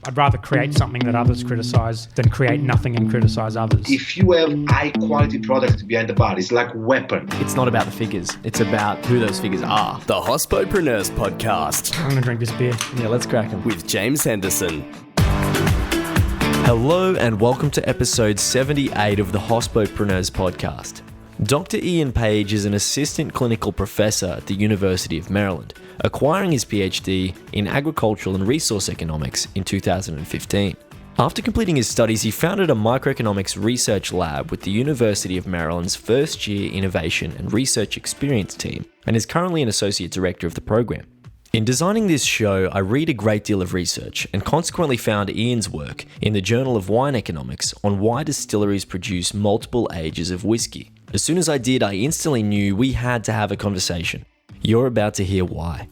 I'd rather create something that others criticize than create nothing and criticize others. If you have high quality product behind the bar, it's like a weapon. It's not about the figures. It's about who those figures are. The Hospodpreneurs Podcast. I'm going to drink this beer. Yeah, let's crack them. With James Henderson. Hello and welcome to episode 78 of the Hospodpreneurs Podcast. Dr. Ian Page is an assistant clinical professor at the University of Maryland, acquiring his PhD in agricultural and resource economics in 2015. After completing his studies, he founded a microeconomics research lab with the University of Maryland's first-year innovation and research experience team, and is currently an associate director of the program. In designing this show, I read a great deal of research and consequently found Ian's work in the Journal of Wine Economics on why distilleries produce multiple ages of whiskey. As soon as I did, I instantly knew we had to have a conversation. You're about to hear why.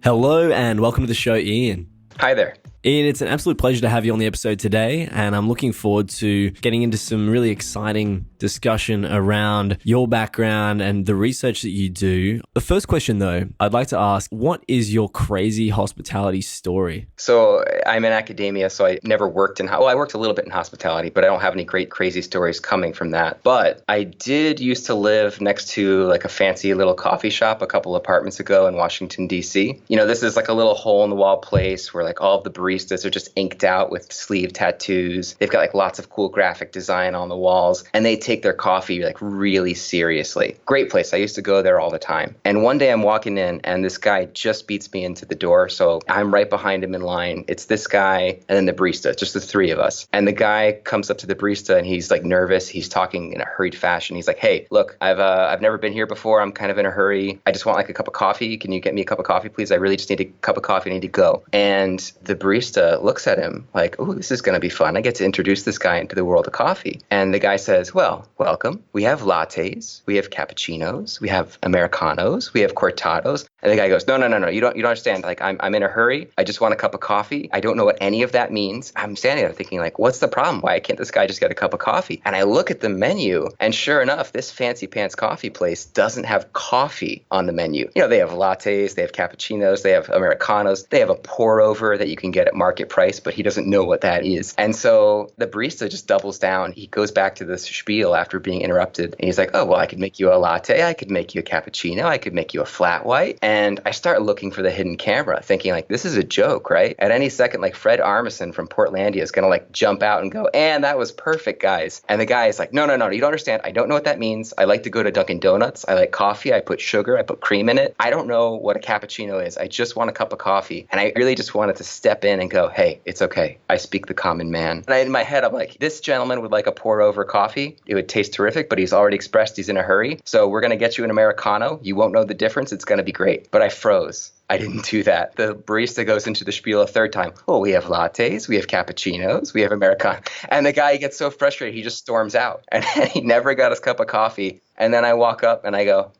Hello and welcome to the show, Ian. Hi there. Ian, it's an absolute pleasure to have you on the episode today, and I'm looking forward to getting into some really exciting discussion around your background and the research that you do. The first question, though, I'd like to ask, what is your crazy hospitality story? So I'm in academia, so I never worked I worked a little bit in hospitality, but I don't have any great crazy stories coming from that. But I did used to live next to like a fancy little coffee shop a couple apartments ago in Washington, D.C. You know, this is like a little hole-in-the-wall place where like all of the baristas are just inked out with sleeve tattoos. They've got like lots of cool graphic design on the walls, and they take their coffee like really seriously. Great place. I used to go there all the time. And one day I'm walking in and this guy just beats me into the door. So I'm right behind him in line. It's this guy and then the barista, just the three of us. And the guy comes up to the barista and he's like nervous. He's talking in a hurried fashion. He's like, "Hey, look, I've never been here before. I'm kind of in a hurry. I just want like a cup of coffee. Can you get me a cup of coffee, please? I really just need a cup of coffee. I need to go." And the barista looks at him like, "Oh, this is going to be fun. I get to introduce this guy into the world of coffee." And the guy says, "Well, welcome. We have lattes, we have cappuccinos, we have Americanos, we have cortados." And the guy goes, No. You don't understand. Like, I'm in a hurry. I just want a cup of coffee. I don't know what any of that means." I'm standing there thinking like, what's the problem? Why can't this guy just get a cup of coffee? And I look at the menu, and sure enough, this fancy pants coffee place doesn't have coffee on the menu. You know, they have lattes, they have cappuccinos, they have Americanos, they have a pour over that you can get at market price, but he doesn't know what that is. And so the barista just doubles down. He goes back to this spiel after being interrupted. And he's like, "Oh, well, I could make you a latte. I could make you a cappuccino. I could make you a flat white." And I start looking for the hidden camera, thinking like, this is a joke, right? At any second, like Fred Armisen from Portlandia is going to like jump out and go, "And that was perfect, guys." And the guy is like, No, you don't understand. I don't know what that means. I like to go to Dunkin' Donuts. I like coffee. I put sugar. I put cream in it. I don't know what a cappuccino is. I just want a cup of coffee. And I really just wanted to step in and go, "Hey, it's okay. I speak the common man." And in my head, I'm like, this gentleman would like a pour over coffee. It would taste terrific, but he's already expressed he's in a hurry. So we're going to get you an Americano. You won't know the difference. It's going to be great. But I froze. I didn't do that. The barista goes into the spiel a third time. "Oh, we have lattes, we have cappuccinos, we have Americano." And the guy gets so frustrated, he just storms out. And he never got his cup of coffee. And then I walk up and I go,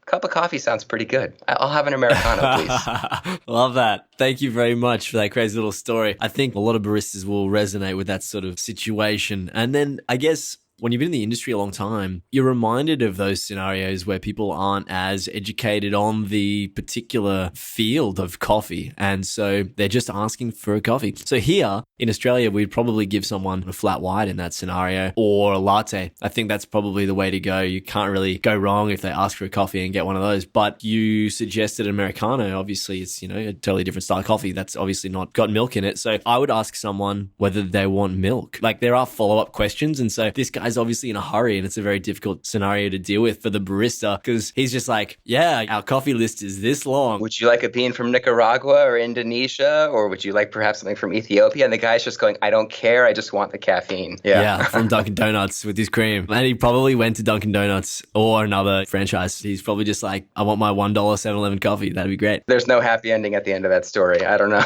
cup of coffee sounds pretty good. I'll have an Americano, please. Love that. Thank you very much for that crazy little story. I think a lot of baristas will resonate with that sort of situation. And then I guess when you've been in the industry a long time, you're reminded of those scenarios where people aren't as educated on the particular field of coffee. And so they're just asking for a coffee. So here in Australia, we'd probably give someone a flat white in that scenario or a latte. I think that's probably the way to go. You can't really go wrong if they ask for a coffee and get one of those. But you suggested Americano. Obviously, it's, a totally different style of coffee that's obviously not got milk in it. So I would ask someone whether they want milk. Like, there are follow-up questions. And so this guy's obviously in a hurry, and it's a very difficult scenario to deal with for the barista because he's just like, "Yeah, our coffee list is this long. Would you like a bean from Nicaragua or Indonesia? Or would you like perhaps something from Ethiopia?" And the guy's just going, "I don't care. I just want the caffeine." Yeah, from Dunkin' Donuts with his cream. And he probably went to Dunkin' Donuts or another franchise. He's probably just like, "I want my $1 7-Eleven coffee. That'd be great." There's no happy ending at the end of that story. I don't know.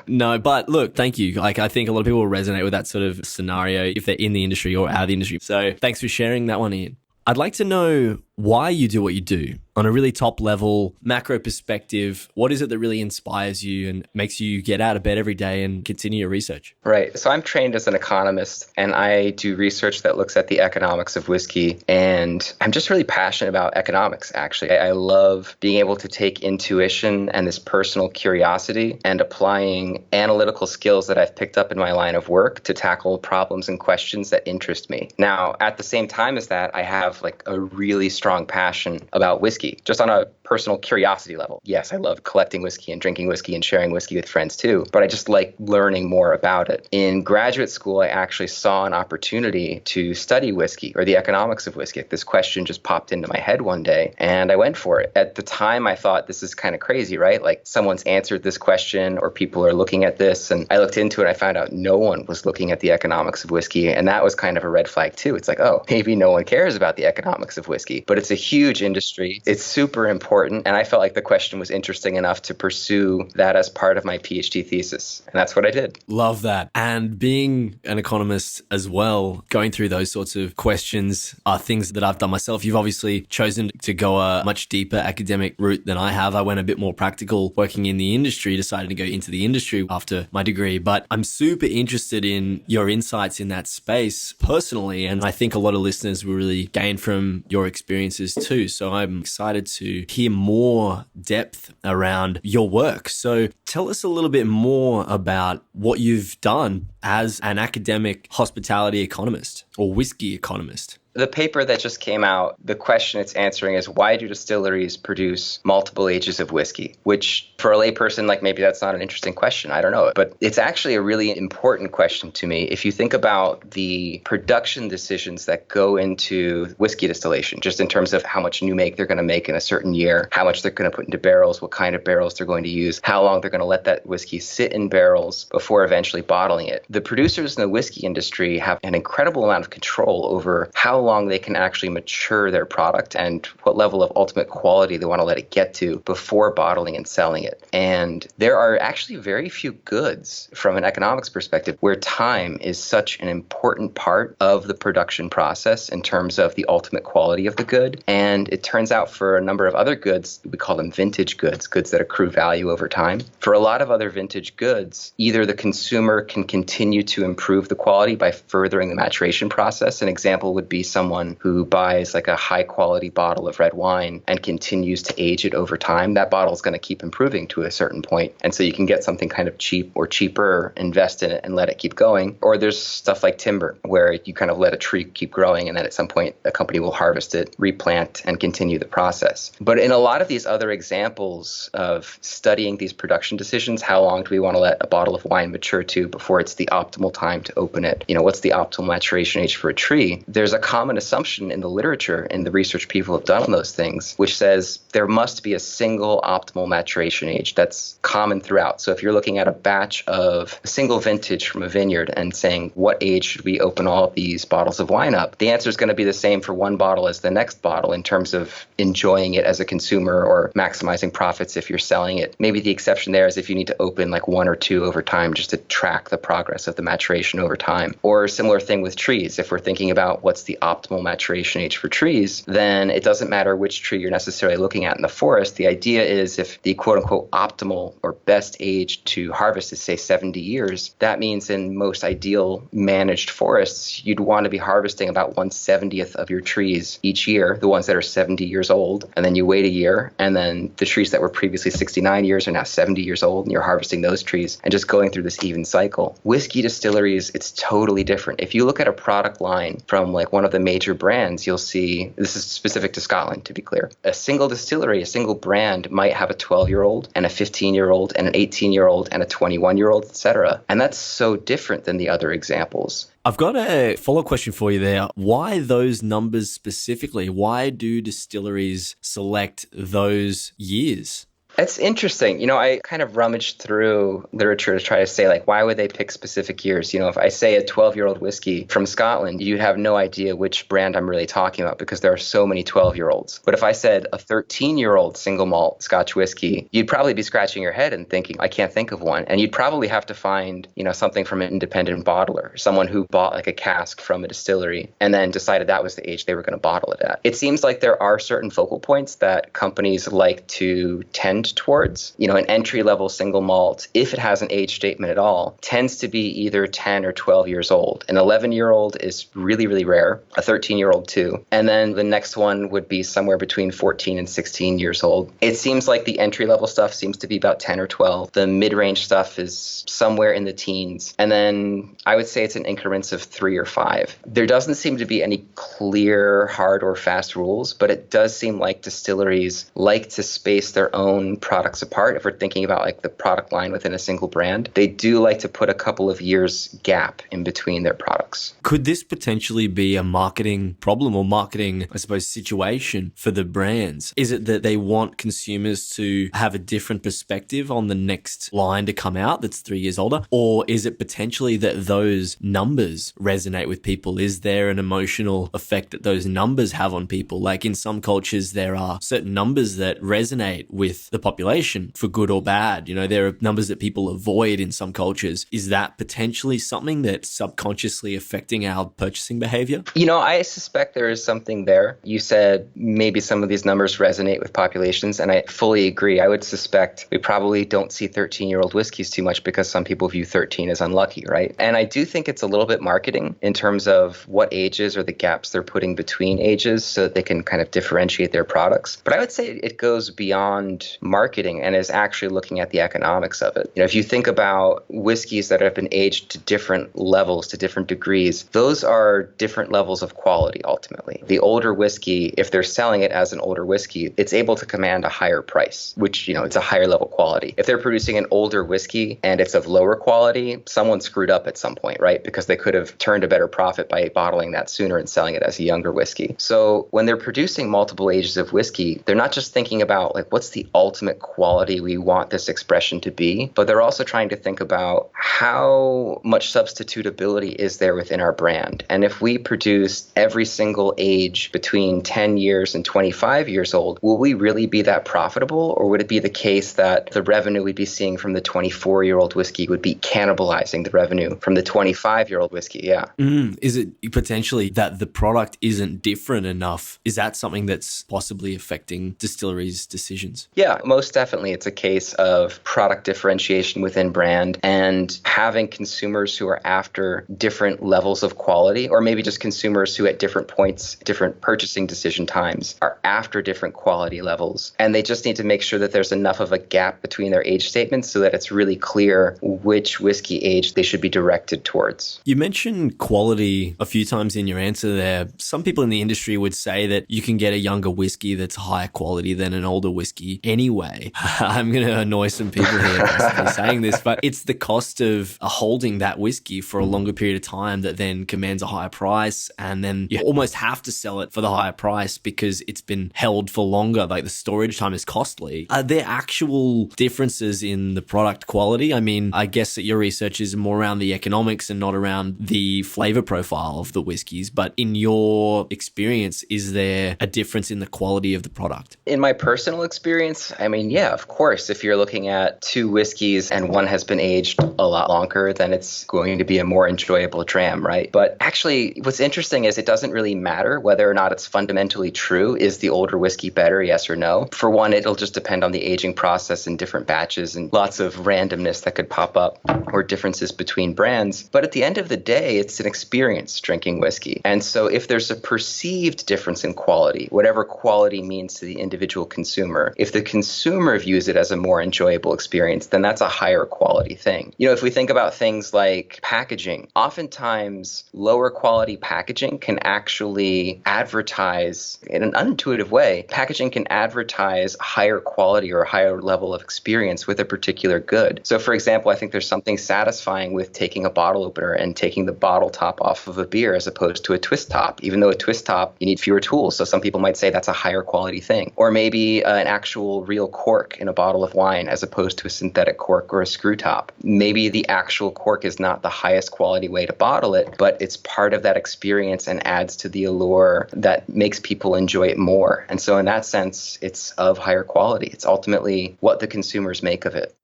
No, but look, thank you. Like, I think a lot of people will resonate with that sort of scenario if they're in the industry or out of the industry. So thanks for sharing that one, Ian. I'd like to know, why you do what you do on a really top level, macro perspective. What is it that really inspires you and makes you get out of bed every day and continue your research? Right. So I'm trained as an economist, and I do research that looks at the economics of whiskey. And I'm just really passionate about economics, actually. I love being able to take intuition and this personal curiosity and applying analytical skills that I've picked up in my line of work to tackle problems and questions that interest me. Now, at the same time as that, I have like a really strong passion about whiskey, just on a personal curiosity level. Yes, I love collecting whiskey and drinking whiskey and sharing whiskey with friends too, but I just like learning more about it. In graduate school, I actually saw an opportunity to study whiskey or the economics of whiskey. This question just popped into my head one day and I went for it. At the time, I thought this is kind of crazy, right? Like someone's answered this question or people are looking at this. And I looked into it and I found out no one was looking at the economics of whiskey. And that was kind of a red flag too. It's like, oh, maybe no one cares about the economics of whiskey, but it's a huge industry. It's super important. And I felt like the question was interesting enough to pursue that as part of my PhD thesis. And that's what I did. Love that. And being an economist as well, going through those sorts of questions are things that I've done myself. You've obviously chosen to go a much deeper academic route than I have. I went a bit more practical working in the industry, decided to go into the industry after my degree. But I'm super interested in your insights in that space personally. And I think a lot of listeners will really gain from your experiences too. So I'm excited to hear more depth around your work. So tell us a little bit more about what you've done as an academic hospitality economist or whiskey economist. The paper that just came out, the question it's answering is, why do distilleries produce multiple ages of whiskey? Which for a layperson, like maybe that's not an interesting question. I don't know. But it's actually a really important question to me. If you think about the production decisions that go into whiskey distillation, just in terms of how much new make they're going to make in a certain year, how much they're going to put into barrels, what kind of barrels they're going to use, how long they're going to let that whiskey sit in barrels before eventually bottling it. The producers in the whiskey industry have an incredible amount of control over how long they can actually mature their product and what level of ultimate quality they want to let it get to before bottling and selling it. And there are actually very few goods from an economics perspective where time is such an important part of the production process in terms of the ultimate quality of the good. And it turns out for a number of other goods, we call them vintage goods, goods that accrue value over time. For a lot of other vintage goods, either the consumer can continue to improve the quality by furthering the maturation process. An example would be someone who buys like a high quality bottle of red wine and continues to age it over time. That bottle is going to keep improving to a certain point. And so you can get something kind of cheap or cheaper, invest in it and let it keep going. Or there's stuff like timber where you kind of let a tree keep growing and then at some point a company will harvest it, replant and continue the process. But in a lot of these other examples of studying these production decisions, how long do we want to let a bottle of wine mature to before it's the optimal time to open it? You know, what's the optimal maturation age for a tree? There's a common assumption in the literature and the research people have done on those things, which says there must be a single optimal maturation age that's common throughout. So if you're looking at a batch of a single vintage from a vineyard and saying, what age should we open all of these bottles of wine up? The answer is going to be the same for one bottle as the next bottle in terms of enjoying it as a consumer or maximizing profits if you're selling it. Maybe the exception there is if you need to open like one or two over time just to track the progress of the maturation over time. Or a similar thing with trees. If we're thinking about what's the optimal maturation age for trees, then it doesn't matter which tree you're necessarily looking at in the forest. The idea is if the quote unquote optimal or best age to harvest is say 70 years, that means in most ideal managed forests, you'd want to be harvesting about 1/70th of your trees each year, the ones that are 70 years old, and then you wait a year, and then the trees that were previously 69 years are now 70 years old, and you're harvesting those trees and just going through this even cycle. Whiskey distilleries, it's totally different. If you look at a product line from like one of the major brands, you'll see, this is specific to Scotland to be clear, a single distillery, a single brand might have a 12-year-old and a 15-year-old and an 18-year-old and a 21-year-old, etc. And that's so different than the other examples. I've got a follow-up question for you there. Why those numbers specifically? Why do distilleries select those years? That's interesting. I kind of rummaged through literature to try to say, like, why would they pick specific years? If I say a 12-year-old whiskey from Scotland, you'd have no idea which brand I'm really talking about because there are so many 12-year-olds. But if I said a 13-year-old single malt Scotch whiskey, you'd probably be scratching your head and thinking, I can't think of one. And you'd probably have to find, something from an independent bottler, someone who bought like a cask from a distillery and then decided that was the age they were going to bottle it at. It seems like there are certain focal points that companies like to tend towards. An entry-level single malt, if it has an age statement at all, tends to be either 10 or 12 years old. An 11-year-old is really, really rare, a 13-year-old too. And then the next one would be somewhere between 14 and 16 years old. It seems like the entry-level stuff seems to be about 10 or 12. The mid-range stuff is somewhere in the teens. And then I would say it's in increments of 3 or 5. There doesn't seem to be any clear, hard or fast rules, but it does seem like distilleries like to space their own products apart. If we're thinking about like the product line within a single brand, they do like to put a couple of years gap in between their products. Could this potentially be a marketing problem or marketing, I suppose, situation for the brands? Is it that they want consumers to have a different perspective on the next line to come out that's 3 years older? Or is it potentially that those numbers resonate with people? Is there an emotional effect that those numbers have on people? Like in some cultures, there are certain numbers that resonate with the population for good or bad. There are numbers that people avoid in some cultures. Is that potentially something that's subconsciously affecting our purchasing behavior? I suspect there is something there. You said maybe some of these numbers resonate with populations, and I fully agree. I would suspect we probably don't see 13-year-old whiskeys too much because some people view 13 as unlucky, right? And I do think it's a little bit marketing in terms of what ages or the gaps they're putting between ages so that they can kind of differentiate their products. But I would say it goes beyond marketing and is actually looking at the economics of it. If you think about whiskeys that have been aged to different levels, to different degrees, those are different levels of quality ultimately. The older whiskey, if they're selling it as an older whiskey, it's able to command a higher price, which, it's a higher level quality. If they're producing an older whiskey and it's of lower quality, someone screwed up at some point, right? Because they could have turned a better profit by bottling that sooner and selling it as a younger whiskey. So when they're producing multiple ages of whiskey, they're not just thinking about like what's the ultimate quality we want this expression to be, but they're also trying to think about how much substitutability is there within our brand. And if we produce every single age between 10 years and 25 years old, will we really be that profitable? Or would it be the case that the revenue we'd be seeing from the 24-year-old whiskey would be cannibalizing the revenue from the 25-year-old whiskey? Yeah. Is it potentially that the product isn't different enough? Is that something that's possibly affecting distilleries' decisions? Yeah, most definitely. It's a case of product differentiation within brand and having consumers who are after different levels of quality, or maybe just consumers who at different points, different purchasing decision times are after different quality levels. And they just need to make sure that there's enough of a gap between their age statements so that it's really clear which whiskey age they should be directed towards. You mentioned quality a few times in your answer there. Some people in the industry would say that you can get a younger whiskey that's higher quality than an older whiskey anyway. I'm going to annoy some people here by saying this, but it's the cost of holding that whiskey for a longer period of time that then commands a higher price, and then you almost have to sell it for the higher price because it's been held for longer. Like the storage time is costly. Are there actual differences in the product quality? I mean, I guess that your research is more around the economics and not around the flavor profile of the whiskeys, but in your experience, is there a difference in the quality of the product? In my personal experience, I mean, yeah, of course, if you're looking at two whiskeys and one has been aged a lot longer, then it's going to be a more enjoyable dram, right? But actually, what's interesting is it doesn't really matter whether or not it's fundamentally true. Is the older whiskey better, yes or no? For one, it'll just depend on the aging process in different batches and lots of randomness that could pop up or differences between brands. But at the end of the day, it's an experience drinking whiskey. And so if there's a perceived difference in quality, whatever quality means to the individual consumer, if the consumer views it as a more enjoyable experience, then that's a higher quality thing. If we think about things like packaging, oftentimes lower quality packaging can actually advertise in an unintuitive way. Packaging can advertise higher quality or a higher level of experience with a particular good. So for example, I think there's something satisfying with taking a bottle opener and taking the bottle top off of a beer as opposed to a twist top. Even though a twist top, you need fewer tools. So some people might say that's a higher quality thing. Or maybe an actual real cork in a bottle of wine as opposed to a synthetic cork or a screw top. Maybe the actual cork is not the highest quality way to bottle it, but it's part of that experience and adds to the allure that makes people enjoy it more. And so in that sense, it's of higher quality. It's ultimately what the consumers make of it.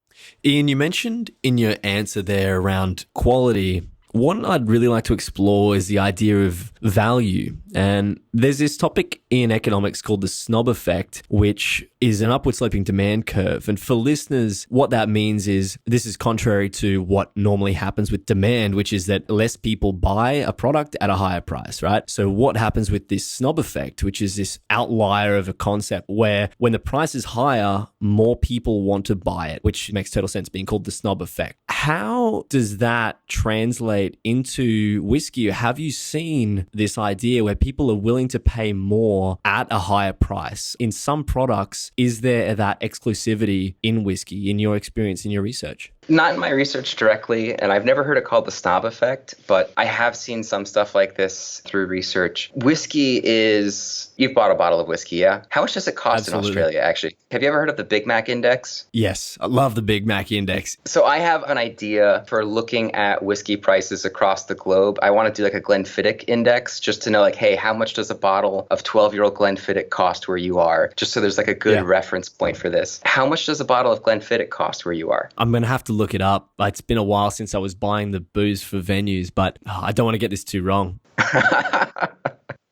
Ian, you mentioned in your answer there around quality. What I'd really like to explore is the idea of value. And there's this topic in economics called the snob effect, which is an upward sloping demand curve. And for listeners, what that means is this is contrary to what normally happens with demand, which is that less people buy a product at a higher price, right? So what happens with this snob effect, which is this outlier of a concept where when the price is higher, more people want to buy it, which makes total sense, being called the snob effect. How does that translate into whiskey? Have you seen this idea where people are willing to pay more at a higher price? In some products, is there that exclusivity in whiskey, in your experience, in your research? Not in my research directly, and I've never heard it called the snob effect, but I have seen some stuff like this through research. Whiskey is, you've bought a bottle of whiskey, yeah? How much does it cost in Australia, actually? Have you ever heard of the Big Mac Index? Yes, I love the Big Mac Index. So I have an idea for looking at whiskey prices across the globe. I want to do like a Glenfiddich index just to know like, hey, how much does a bottle of 12-year-old Glenfiddich cost where you are? Just so there's like a good reference point for this. How much does a bottle of Glenfiddich cost where you are? I'm going to have to look it up. It's been a while since I was buying the booze for venues, but I don't want to get this too wrong.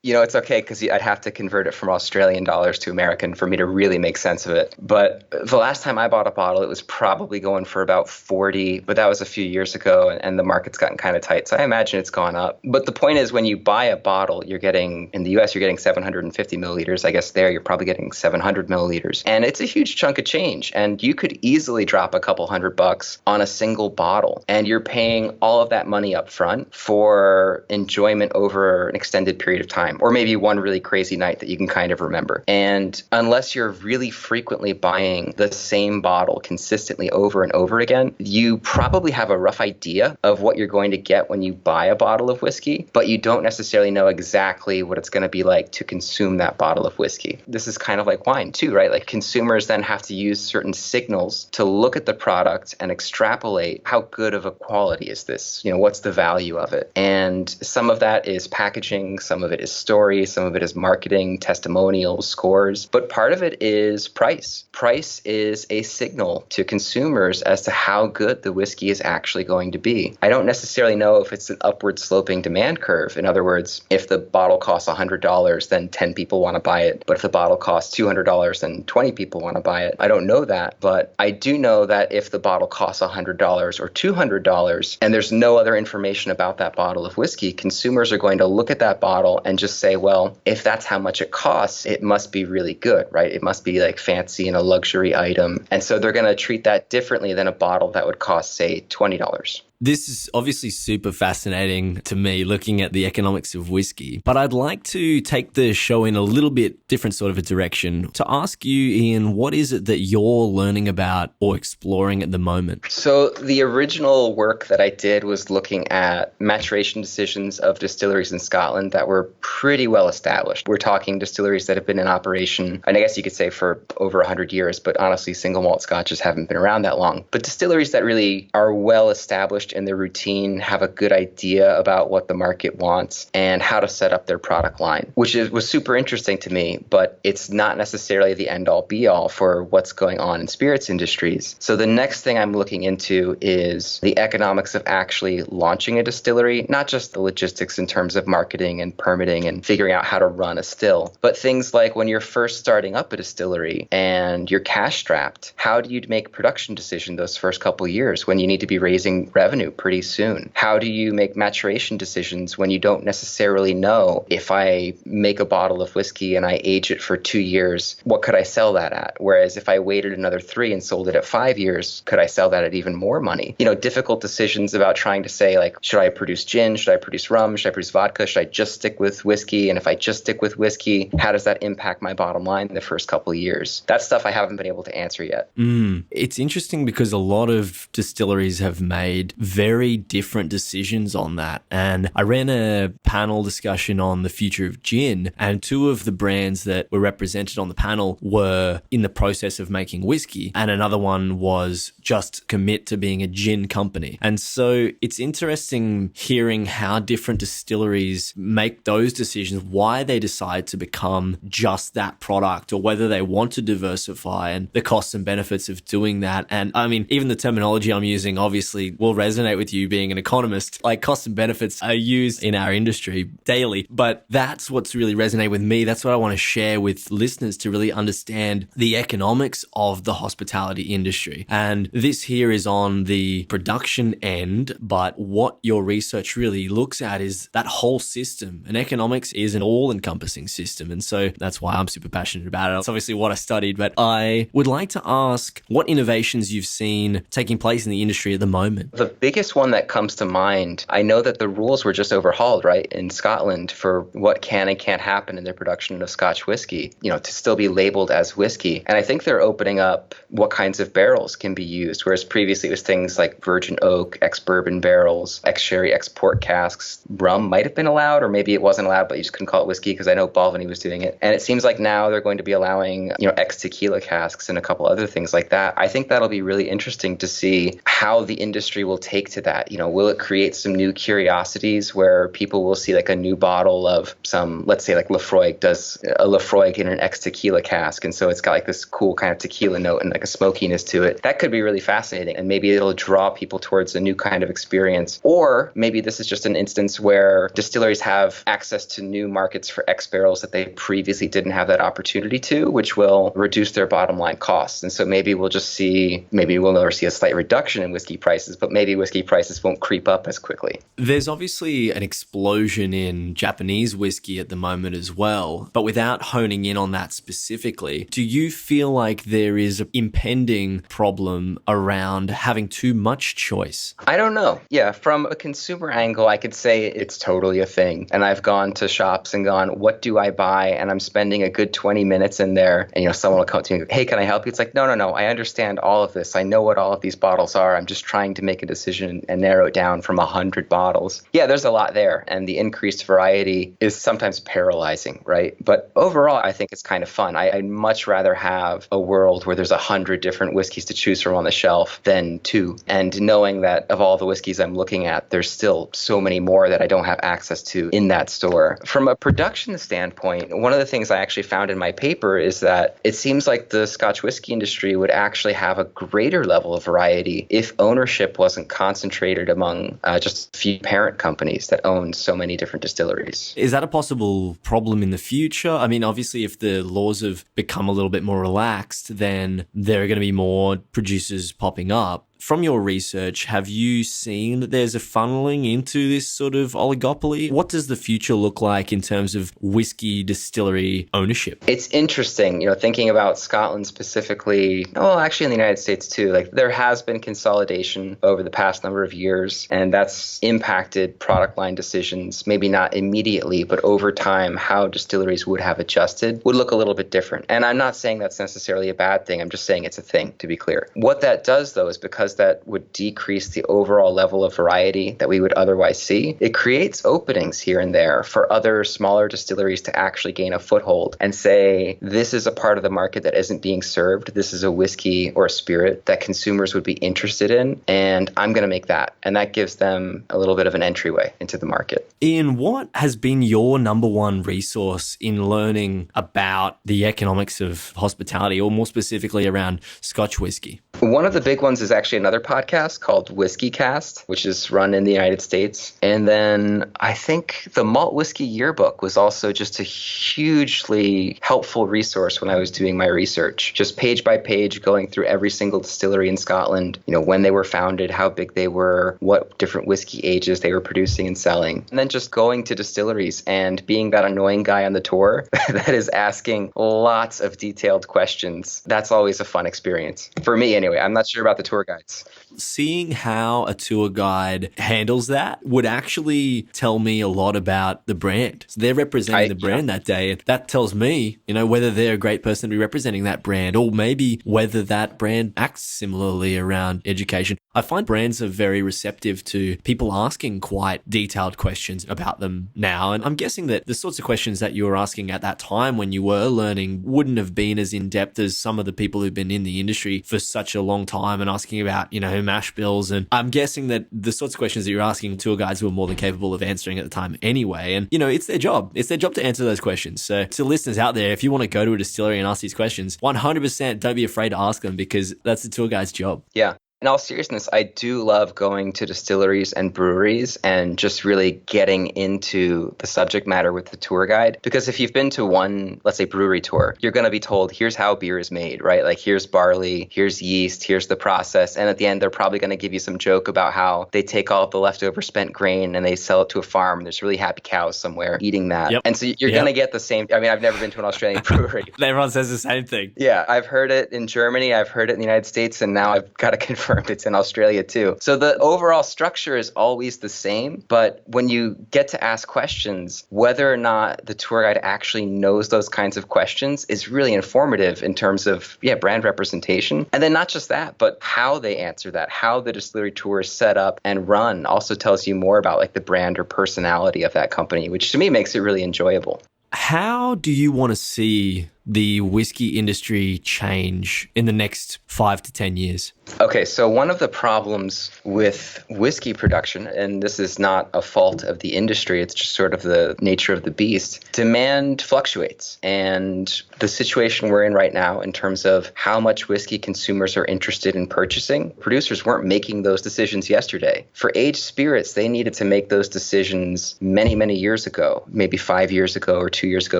You know, it's okay because I'd have to convert it from Australian dollars to American for me to really make sense of it. But the last time I bought a bottle, it was probably going for about 40, but that was a few years ago and the market's gotten kind of tight. So I imagine it's gone up. But the point is when you buy a bottle, you're getting, in the US, you're getting 750 milliliters. I guess there you're probably getting 700 milliliters. And it's a huge chunk of change. And you could easily drop a couple $100 on a single bottle. And you're paying all of that money up front for enjoyment over an extended period of time. Or maybe one really crazy night that you can kind of remember. And unless you're really frequently buying the same bottle consistently over and over again, you probably have a rough idea of what you're going to get when you buy a bottle of whiskey, but you don't necessarily know exactly what it's going to be like to consume that bottle of whiskey. This is kind of like wine too, right? Like consumers then have to use certain signals to look at the product and extrapolate how good of a quality is this? You know, what's the value of it? And some of that is packaging, some of it is story, some of it is marketing, testimonials, scores, but part of it is price. Price is a signal to consumers as to how good the whiskey is actually going to be. I don't necessarily know if it's an upward sloping demand curve. In other words, if the bottle costs $100, then 10 people want to buy it. But if the bottle costs $200, then 20 people want to buy it. I don't know that, but I do know that if the bottle costs $100 or $200 and there's no other information about that bottle of whiskey, consumers are going to look at that bottle and just say, well, if that's how much it costs, it must be really good, right? It must be like fancy and a luxury item. And so they're going to treat that differently than a bottle that would cost, say, $20. This is obviously super fascinating to me, looking at the economics of whiskey. But I'd like to take the show in a little bit different sort of a direction to ask you, Ian, what is it that you're learning about or exploring at the moment? So the original work that I did was looking at maturation decisions of distilleries in Scotland that were pretty well established. We're talking distilleries that have been in operation, and I guess you could say for over 100 years, but honestly, single malt scotches haven't been around that long. But distilleries that really are well established in their routine, have a good idea about what the market wants and how to set up their product line, which was super interesting to me, but it's not necessarily the end all be all for what's going on in spirits industries. So the next thing I'm looking into is the economics of actually launching a distillery, not just the logistics in terms of marketing and permitting and figuring out how to run a still, but things like when you're first starting up a distillery and you're cash strapped, how do you make production decisions those first couple of years when you need to be raising revenue pretty soon? How do you make maturation decisions when you don't necessarily know if I make a bottle of whiskey and I age it for 2 years, what could I sell that at? Whereas if I waited another 3 and sold it at 5 years, could I sell that at even more money? You know, difficult decisions about trying to say like, should I produce gin? Should I produce rum? Should I produce vodka? Should I just stick with whiskey? And if I just stick with whiskey, how does that impact my bottom line in the first couple of years? That's stuff I haven't been able to answer yet. It's interesting because a lot of distilleries have made very different decisions on that. And I ran a panel discussion on the future of gin, and two of the brands that were represented on the panel were in the process of making whiskey, and another one was just commit to being a gin company. And so it's interesting hearing how different distilleries make those decisions, why they decide to become just that product, or whether they want to diversify, and the costs and benefits of doing that. And I mean, even the terminology I'm using obviously will resonate with you being an economist. Like, costs and benefits are used in our industry daily, but that's what's really resonated with me. That's what I want to share with listeners to really understand the economics of the hospitality industry. And this here is on the production end, but what your research really looks at is that whole system. And economics is an all-encompassing system. And so that's why I'm super passionate about it. It's obviously what I studied, but I would like to ask what innovations you've seen taking place in the industry at the moment. The biggest one that comes to mind, I know that the rules were just overhauled, right, in Scotland for what can and can't happen in their production of Scotch whiskey, to still be labeled as whiskey. And I think they're opening up what kinds of barrels can be used, whereas previously it was things like virgin oak, ex-bourbon barrels, ex-sherry, ex-port casks. Rum might have been allowed, or maybe it wasn't allowed, but you just couldn't call it whiskey because I know Balvenie was doing it. And it seems like now they're going to be allowing, ex-tequila casks and a couple other things like that. I think that'll be really interesting to see how the industry will take to that. Will it create some new curiosities where people will see like a new bottle of some, let's say like Lafroig does a Lafroig in an ex-tequila cask. And so it's got like this cool kind of tequila note and like a smokiness to it. That could be really fascinating. And maybe it'll draw people towards a new kind of experience. Or maybe this is just an instance where distilleries have access to new markets for X barrels that they previously didn't have that opportunity to, which will reduce their bottom line costs. And so maybe we'll never see a slight reduction in whiskey prices, but maybe whiskey prices won't creep up as quickly. There's obviously an explosion in Japanese whiskey at the moment as well, but without honing in on that specifically, do you feel like there is an impending problem around having too much choice? I don't know. Yeah, from a consumer angle, I could say it's totally a thing. And I've gone to shops and gone, what do I buy? And I'm spending a good 20 minutes in there, and someone will come to me and go, hey, can I help you? It's like, no, I understand all of this. I know what all of these bottles are. I'm just trying to make a decision and narrow it down from 100 bottles. Yeah, there's a lot there. And the increased variety is sometimes paralyzing, right? But overall, I think it's kind of fun. I'd much rather have a world where there's 100 different whiskeys to choose from on the shelf than 2. And knowing that of all the whiskeys I'm looking at, there's still so many more that I don't have access to in that store. From a production standpoint, one of the things I actually found in my paper is that it seems like the Scotch whiskey industry would actually have a greater level of variety if ownership wasn't concentrated among just a few parent companies that own so many different distilleries. Is that a possible problem in the future? I mean, obviously, if the laws have become a little bit more relaxed, then there are going to be more producers popping up. From your research, have you seen that there's a funneling into this sort of oligopoly? What does the future look like in terms of whiskey distillery ownership? It's interesting, thinking about Scotland specifically, well, actually in the United States too, like there has been consolidation over the past number of years, and that's impacted product line decisions, maybe not immediately, but over time, how distilleries would have adjusted would look a little bit different. And I'm not saying that's necessarily a bad thing. I'm just saying it's a thing, to be clear. What that does, though, is because that would decrease the overall level of variety that we would otherwise see, it creates openings here and there for other smaller distilleries to actually gain a foothold and say, this is a part of the market that isn't being served. This is a whiskey or a spirit that consumers would be interested in, and I'm going to make that. And that gives them a little bit of an entryway into the market. Ian, what has been your number one resource in learning about the economics of hospitality, or more specifically around Scotch whiskey? One of the big ones is actually another podcast called Whisky Cast, which is run in the United States. And then I think the Malt Whiskey Yearbook was also just a hugely helpful resource when I was doing my research. Just page by page going through every single distillery in Scotland, when they were founded, how big they were, what different whiskey ages they were producing and selling. And then just going to distilleries and being that annoying guy on the tour that is asking lots of detailed questions. That's always a fun experience. For me, anyway. I'm not sure about the tour guide. products. Seeing how a tour guide handles that would actually tell me a lot about the brand. So they're representing the brand that day. And that tells me, whether they're a great person to be representing that brand, or maybe whether that brand acts similarly around education. I find brands are very receptive to people asking quite detailed questions about them now. And I'm guessing that the sorts of questions that you were asking at that time when you were learning wouldn't have been as in-depth as some of the people who've been in the industry for such a long time and asking about, mash bills. And I'm guessing that the sorts of questions that you're asking tour guides were more than capable of answering at the time anyway. And, it's their job. It's their job to answer those questions. So to listeners out there, if you want to go to a distillery and ask these questions, 100% don't be afraid to ask them, because that's the tour guide's job. Yeah. In all seriousness, I do love going to distilleries and breweries and just really getting into the subject matter with the tour guide. Because if you've been to one, let's say, brewery tour, you're going to be told, here's how beer is made, right? Like, here's barley, here's yeast, here's the process. And at the end, they're probably going to give you some joke about how they take all the leftover spent grain and they sell it to a farm. There's really happy cows somewhere eating that. Yep. And so you're going to get the same. I mean, I've never been to an Australian brewery. Everyone says the same thing. Yeah, I've heard it in Germany, I've heard it in the United States, and now I've got to confirm it's in Australia too. So the overall structure is always the same, but when you get to ask questions, whether or not the tour guide actually knows those kinds of questions is really informative in terms of, brand representation. And then not just that, but how they answer that, how the distillery tour is set up and run also tells you more about like the brand or personality of that company, which to me makes it really enjoyable. How do you want to see the whiskey industry change in the next 5 to 10 years? Okay, so one of the problems with whiskey production, and this is not a fault of the industry, it's just sort of the nature of the beast, demand fluctuates. And the situation we're in right now in terms of how much whiskey consumers are interested in purchasing, producers weren't making those decisions yesterday. For aged spirits, they needed to make those decisions many, many years ago, maybe 5 years ago or 2 years ago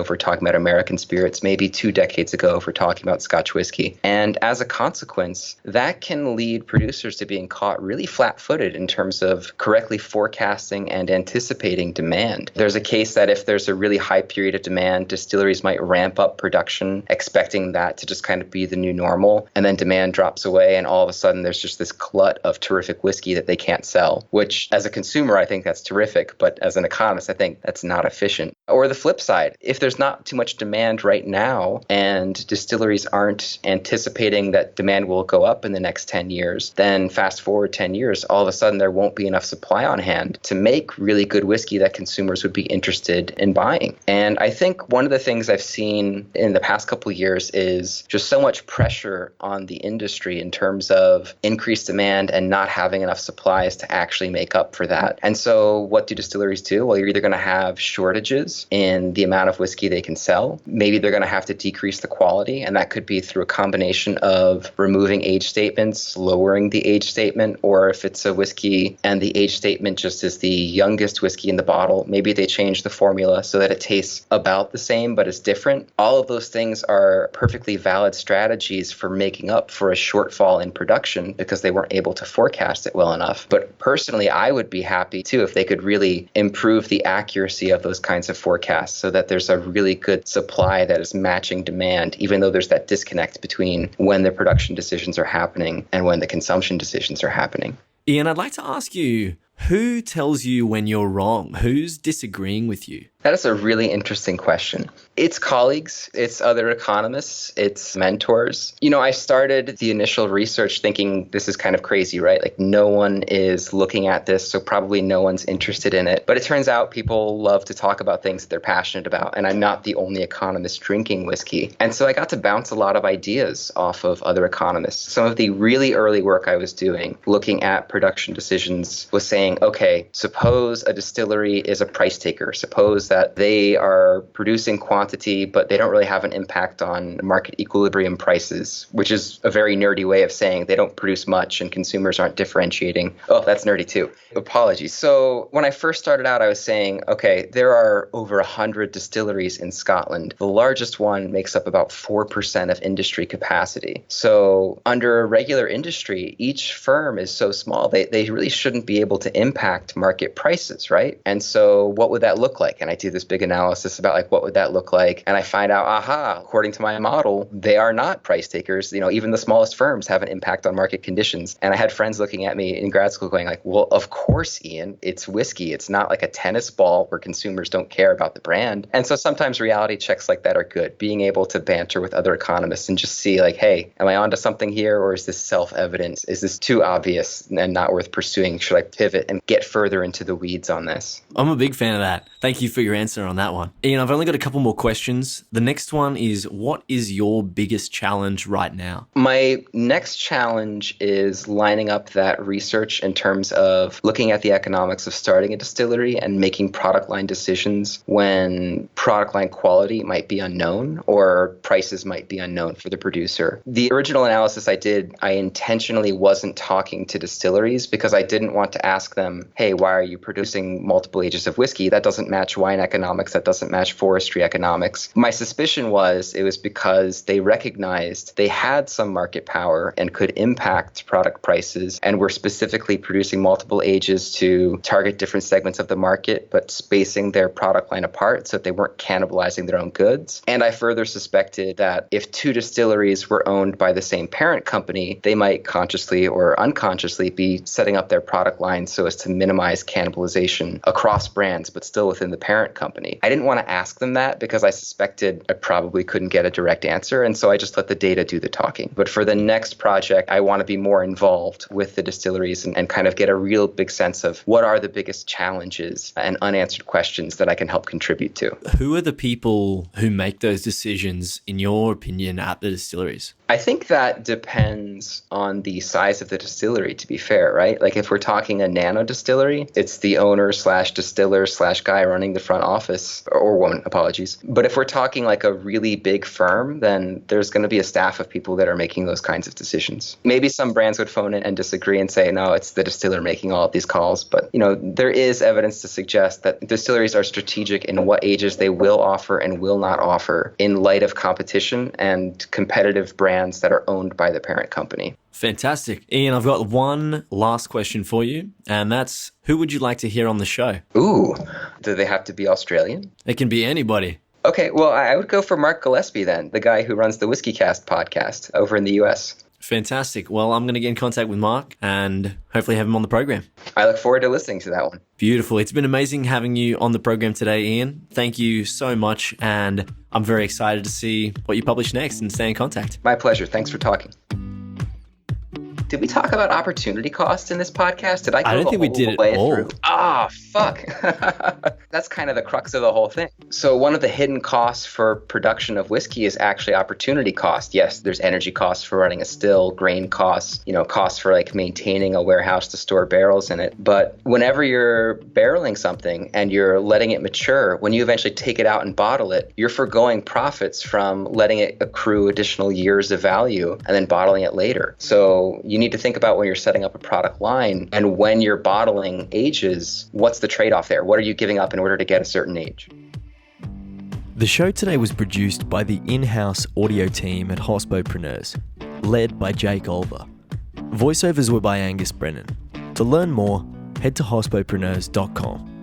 if we're talking about American spirits, maybe 2 decades ago if we're talking about Scotch whiskey. And as a consequence, that can lead producers to being caught really flat-footed in terms of correctly forecasting and anticipating demand. There's a case that if there's a really high period of demand, distilleries might ramp up production, expecting that to just kind of be the new normal, and then demand drops away, and all of a sudden there's just this glut of terrific whiskey that they can't sell, which as a consumer, I think that's terrific, but as an economist, I think that's not efficient. Or the flip side, if there's not too much demand right now, and distilleries aren't anticipating that demand will go up in the next 10 years, then fast forward 10 years, all of a sudden there won't be enough supply on hand to make really good whiskey that consumers would be interested in buying. And I think one of the things I've seen in the past couple of years is just so much pressure on the industry in terms of increased demand and not having enough supplies to actually make up for that. And so what do distilleries do? Well, you're either going to have shortages in the amount of whiskey they can sell. Maybe they're going to have to decrease the quality, and that could be through a combination of removing age statements, lowering the age statement, or if it's a whiskey and the age statement just is the youngest whiskey in the bottle, maybe they change the formula so that it tastes about the same but it's different. All of those things are perfectly valid strategies for making up for a shortfall in production because they weren't able to forecast it well enough. But personally, I would be happy too if they could really improve the accuracy of those kinds of forecasts so that there's a really good supply that is matching demand, even though there's that disconnect between when the production decisions are happening and when the consumption decisions are happening. Ian, I'd like to ask you, who tells you when you're wrong? Who's disagreeing with you? That is a really interesting question. It's colleagues, it's other economists, it's mentors. I started the initial research thinking this is kind of crazy, right? Like no one is looking at this, so probably no one's interested in it. But it turns out people love to talk about things that they're passionate about, and I'm not the only economist drinking whiskey. And so I got to bounce a lot of ideas off of other economists. Some of the really early work I was doing, looking at production decisions, was saying, okay, suppose a distillery is a price taker. Suppose that they are producing quantity, but they don't really have an impact on market equilibrium prices, which is a very nerdy way of saying they don't produce much and consumers aren't differentiating. Oh, that's nerdy too. Apologies. So when I first started out, I was saying, okay, there are over 100 distilleries in Scotland. The largest one makes up about 4% of industry capacity. So under a regular industry, each firm is so small, they really shouldn't be able to impact market prices, right? And so what would that look like? And I do this big analysis about like, what would that look like? And I find out, according to my model, they are not price takers. Even the smallest firms have an impact on market conditions. And I had friends looking at me in grad school going like, well, of course, Ian, it's whiskey. It's not like a tennis ball where consumers don't care about the brand. And so sometimes reality checks like that are good. Being able to banter with other economists and just see like, hey, am I onto something here, or is this self-evident? Is this too obvious and not worth pursuing? Should I pivot and get further into the weeds on this? I'm a big fan of that. Thank you for your answer on that one. Ian, I've only got a couple more questions. The next one is, what is your biggest challenge right now? My next challenge is lining up that research in terms of looking at the economics of starting a distillery and making product line decisions when product line quality might be unknown or prices might be unknown for the producer. The original analysis I did, I intentionally wasn't talking to distilleries because I didn't want to ask them, hey, why are you producing multiple ages of whiskey? That doesn't match wine economics. That doesn't match forestry economics. My suspicion was it was because they recognized they had some market power and could impact product prices and were specifically producing multiple ages to target different segments of the market, but spacing their product line apart so that they weren't cannibalizing their own goods. And I further suspected that if two distilleries were owned by the same parent company, they might consciously or unconsciously be setting up their product lines so as to minimize cannibalization across brands, but still within the parent company. I didn't want to ask them that because I suspected I probably couldn't get a direct answer. And so I just let the data do the talking. But for the next project, I want to be more involved with the distilleries and kind of get a real big sense of what are the biggest challenges and unanswered questions that I can help contribute to. Who are the people who make those decisions, in your opinion, at the distilleries? I think that depends on the size of the distillery, to be fair, right? Like if we're talking a nano distillery, it's the owner / distiller / guy running the front office, or woman, apologies. But if we're talking like a really big firm, then there's going to be a staff of people that are making those kinds of decisions. Maybe some brands would phone in and disagree and say, no, it's the distiller making all of these calls. But, there is evidence to suggest that distilleries are strategic in what ages they will offer and will not offer in light of competition and competitive brands that are owned by the parent company. Fantastic. Ian, I've got one last question for you, and that's, who would you like to hear on the show? Ooh, do they have to be Australian? It can be anybody. Okay, well, I would go for Mark Gillespie then, the guy who runs the Whisky Cast podcast over in the US. Fantastic. Well, I'm going to get in contact with Mark and hopefully have him on the program. I look forward to listening to that one. Beautiful. It's been amazing having you on the program today, Ian. Thank you so much. And I'm very excited to see what you publish next and stay in contact. My pleasure. Thanks for talking. Did we talk about opportunity cost in this podcast? Did I go don't think we did at all. Fuck. That's kind of the crux of the whole thing. So one of the hidden costs for production of whiskey is actually opportunity cost. Yes, there's energy costs for running a still, grain costs, costs for like maintaining a warehouse to store barrels in it. But whenever you're barreling something and you're letting it mature, when you eventually take it out and bottle it, you're foregoing profits from letting it accrue additional years of value and then bottling it later. So you need to think about when you're setting up a product line and when you're bottling ages, what's the trade-off there? What are you giving up in order to get a certain age? The show today was produced by the in-house audio team at Hospopreneurs, led by Jake Olver. Voiceovers were by Angus Brennan. To learn more, head to hospopreneurs.com.